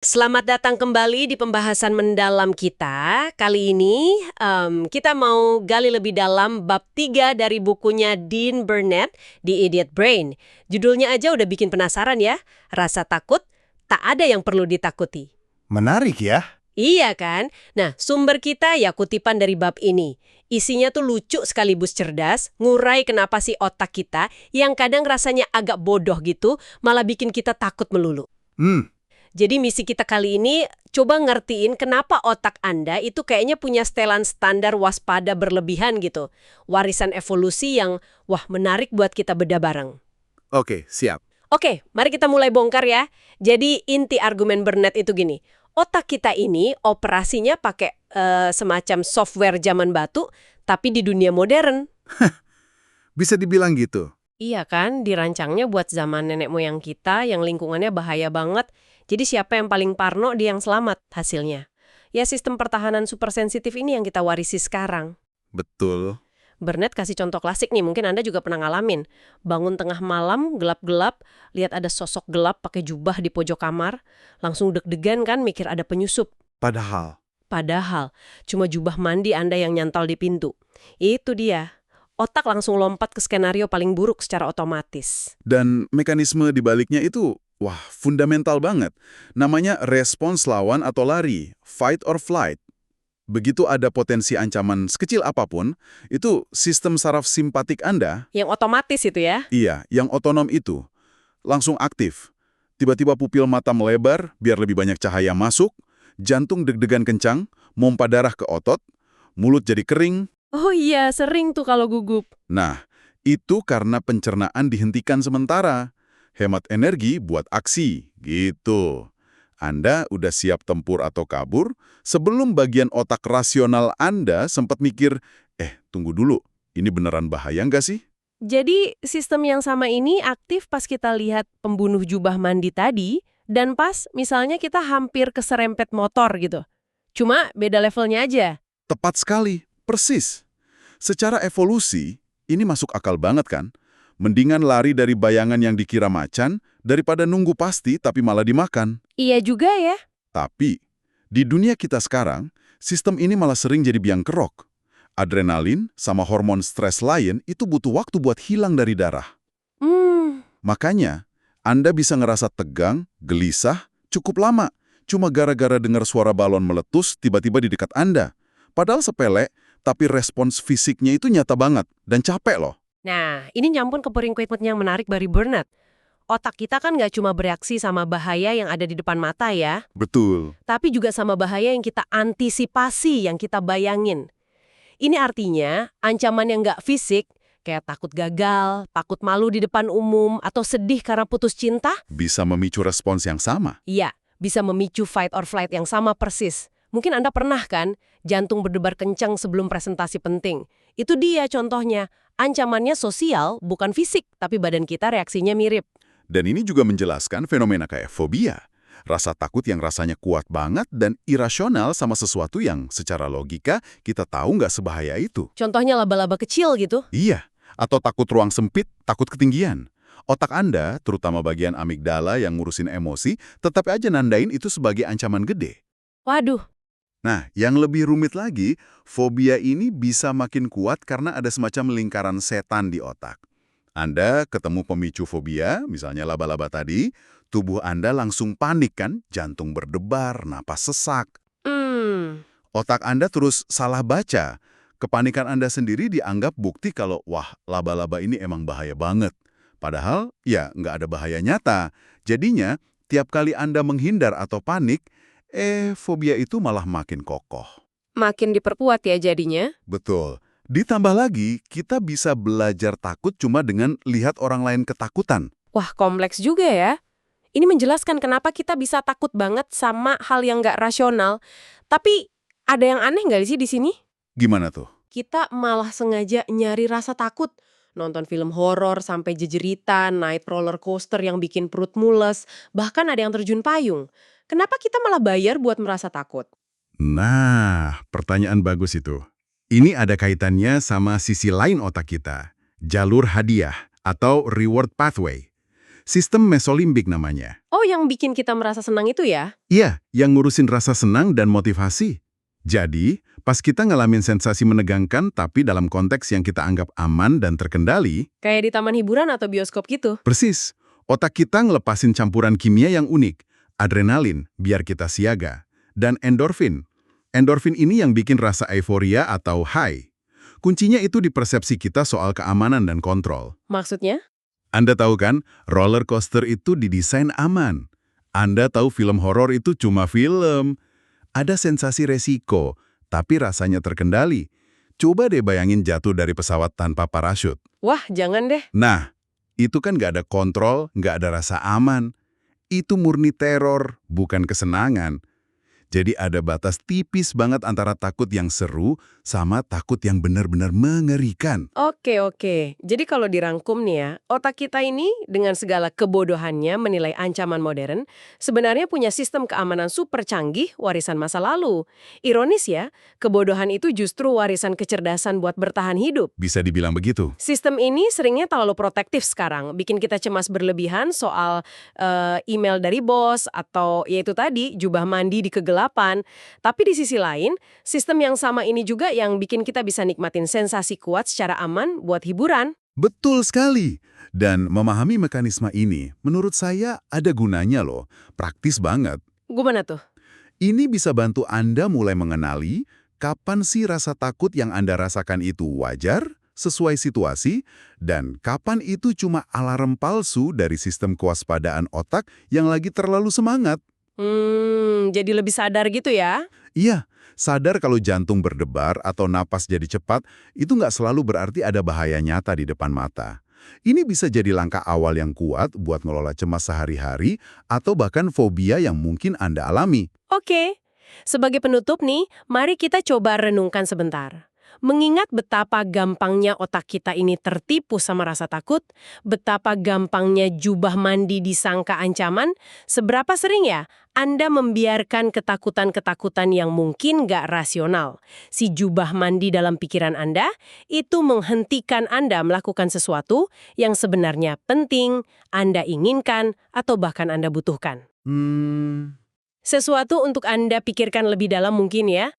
Selamat datang kembali di pembahasan mendalam kita. Kali ini kita mau gali lebih dalam bab 3 dari bukunya Dean Burnett, The Idiot Brain. Judulnya aja udah bikin penasaran ya. Rasa takut, tak ada yang perlu ditakuti. Menarik ya. Iya kan? Nah, sumber kita ya kutipan dari bab ini. Isinya tuh lucu sekaligus cerdas, ngurai kenapa sih otak kita yang kadang rasanya agak bodoh gitu, malah bikin kita takut melulu. Hmm, Jadi misi kita kali ini coba ngertiin kenapa otak Anda itu kayaknya punya setelan standar waspada berlebihan gitu. Warisan evolusi yang wah menarik buat kita bedah bareng. oke, siap. Oke, mari kita mulai bongkar ya. Jadi inti argumen Burnett itu gini. Otak kita ini operasinya pakai semacam software zaman batu, tapi di dunia modern. Bisa dibilang gitu. Iya kan, dirancangnya buat zaman nenek moyang kita yang lingkungannya bahaya banget. Jadi siapa yang paling parno dia yang selamat hasilnya. Ya sistem pertahanan supersensitif ini yang kita warisi sekarang. Betul. Burnett kasih contoh klasik nih, mungkin Anda juga pernah ngalamin. Bangun tengah malam, gelap-gelap, lihat ada sosok gelap pakai jubah di pojok kamar, langsung deg-degan kan mikir ada penyusup. Padahal, cuma jubah mandi Anda yang nyantol di pintu. Itu dia. Otak langsung lompat ke skenario paling buruk secara otomatis. Dan mekanisme di baliknya itu, wah, fundamental banget. Namanya respons lawan atau lari, fight or flight. Begitu ada potensi ancaman sekecil apapun, itu sistem saraf simpatik Anda, Yang otomatis itu ya. iya, yang otonom itu, langsung aktif. Tiba-tiba pupil mata melebar biar lebih banyak cahaya masuk, jantung deg-degan kencang, mompa darah ke otot, mulut jadi kering. Oh iya, sering tuh kalau gugup. Nah, itu karena pencernaan dihentikan sementara. Hemat energi buat aksi, gitu. Anda udah siap tempur atau kabur sebelum bagian otak rasional Anda sempat mikir, tunggu dulu, ini beneran bahaya nggak sih? Jadi sistem yang sama ini aktif pas kita lihat pembunuh jubah mandi tadi, dan pas misalnya kita hampir keserempet motor gitu. Cuma beda levelnya aja. Tepat sekali, persis. Secara evolusi, ini masuk akal banget kan? Mendingan lari dari bayangan yang dikira macan daripada nunggu pasti tapi malah dimakan. Iya juga ya. Tapi, di dunia kita sekarang, sistem ini malah sering jadi biang kerok. Adrenalin sama hormon stres lain itu butuh waktu buat hilang dari darah. Hmm, Makanya, Anda bisa ngerasa tegang, gelisah, cukup lama, cuma gara-gara dengar suara balon meletus tiba-tiba di dekat Anda. Padahal sepele, tapi respons fisiknya itu nyata banget dan capek loh. Nah, ini nyambung ke puring quote yang menarik dari Burnett. Otak kita kan nggak cuma bereaksi sama bahaya yang ada di depan mata ya, Betul. tapi juga sama bahaya yang kita antisipasi, yang kita bayangin. Ini artinya ancaman yang nggak fisik, kayak takut gagal, takut malu di depan umum, atau sedih karena putus cinta, Bisa memicu respons yang sama. iya, bisa memicu fight or flight yang sama persis. Mungkin Anda pernah kan, jantung berdebar kencang sebelum presentasi penting. Itu dia contohnya, ancamannya sosial, bukan fisik, tapi badan kita reaksinya mirip. Dan ini juga menjelaskan fenomena kayak fobia. Rasa takut yang rasanya kuat banget dan irasional sama sesuatu yang secara logika kita tahu nggak sebahaya itu. Contohnya laba-laba kecil gitu. Iya, atau takut ruang sempit, takut ketinggian. Otak Anda, terutama bagian amigdala yang ngurusin emosi, tetap aja nandain itu sebagai ancaman gede. Waduh, Nah, yang lebih rumit lagi, fobia ini bisa makin kuat karena ada semacam lingkaran setan di otak. Anda ketemu pemicu fobia, misalnya laba-laba tadi, tubuh Anda langsung panik kan, jantung berdebar, napas sesak. Otak Anda terus salah baca. Kepanikan Anda sendiri dianggap bukti kalau, wah, laba-laba ini emang bahaya banget. Padahal, ya, nggak ada bahaya nyata. Jadinya, tiap kali Anda menghindar atau panik, fobia itu malah makin kokoh. makin diperkuat ya jadinya. Betul. Ditambah lagi, kita bisa belajar takut cuma dengan lihat orang lain ketakutan. Wah, kompleks juga ya. Ini menjelaskan kenapa kita bisa takut banget sama hal yang nggak rasional. Tapi ada yang aneh nggak sih di sini? Gimana tuh? Kita malah sengaja nyari rasa takut. Nonton film horor sampai jejeritan, naik roller coaster yang bikin perut mules, bahkan ada yang terjun payung. Kenapa kita malah bayar buat merasa takut? Nah, pertanyaan bagus itu. Ini ada kaitannya sama sisi lain otak kita, jalur hadiah atau reward pathway. Sistem mesolimbik namanya. Oh, yang bikin kita merasa senang itu ya? Iya, yang ngurusin rasa senang dan motivasi. Jadi, pas kita ngalamin sensasi menegangkan tapi dalam konteks yang kita anggap aman dan terkendali, Kayak di taman hiburan atau bioskop gitu. persis, otak kita ngelepasin campuran kimia yang unik, adrenalin biar kita siaga, dan endorfin. Endorfin ini yang bikin rasa euforia atau high. Kuncinya itu di persepsi kita soal keamanan dan kontrol. Maksudnya? Anda tahu kan, roller coaster itu didesain aman. Anda tahu film horor itu cuma film. Ada sensasi resiko, tapi rasanya terkendali. Coba deh bayangin jatuh dari pesawat tanpa parasut. Wah, jangan deh. Nah, itu kan nggak ada kontrol, nggak ada rasa aman. Itu murni teror, bukan kesenangan. Jadi ada batas tipis banget antara takut yang seru sama takut yang benar-benar mengerikan. Oke. Jadi kalau dirangkum nih ya, otak kita ini dengan segala kebodohannya menilai ancaman modern, sebenarnya punya sistem keamanan super canggih warisan masa lalu. Ironis ya, kebodohan itu justru warisan kecerdasan buat bertahan hidup. Bisa dibilang begitu. Sistem ini seringnya terlalu protektif sekarang, bikin kita cemas berlebihan soal email dari bos atau yaitu tadi jubah mandi di kegelapan. Tapi di sisi lain, sistem yang sama ini juga yang bikin kita bisa nikmatin sensasi kuat secara aman buat hiburan. Betul sekali. Dan memahami mekanisme ini, menurut saya ada gunanya loh. Praktis banget. Gimana tuh? Ini bisa bantu Anda mulai mengenali kapan sih rasa takut yang Anda rasakan itu wajar, sesuai situasi, dan kapan itu cuma alarm palsu dari sistem kewaspadaan otak yang lagi terlalu semangat. Jadi lebih sadar gitu ya? Iya, sadar kalau jantung berdebar atau napas jadi cepat, itu nggak selalu berarti ada bahaya nyata di depan mata. Ini bisa jadi langkah awal yang kuat buat ngelola cemas sehari-hari atau bahkan fobia yang mungkin Anda alami. Oke. Sebagai penutup nih, mari kita coba renungkan sebentar. Mengingat betapa gampangnya otak kita ini tertipu sama rasa takut, betapa gampangnya jubah mandi disangka ancaman, seberapa sering ya Anda membiarkan ketakutan-ketakutan yang mungkin nggak rasional. Si jubah mandi dalam pikiran Anda itu menghentikan Anda melakukan sesuatu yang sebenarnya penting, Anda inginkan, atau bahkan Anda butuhkan. Sesuatu untuk Anda pikirkan lebih dalam mungkin ya.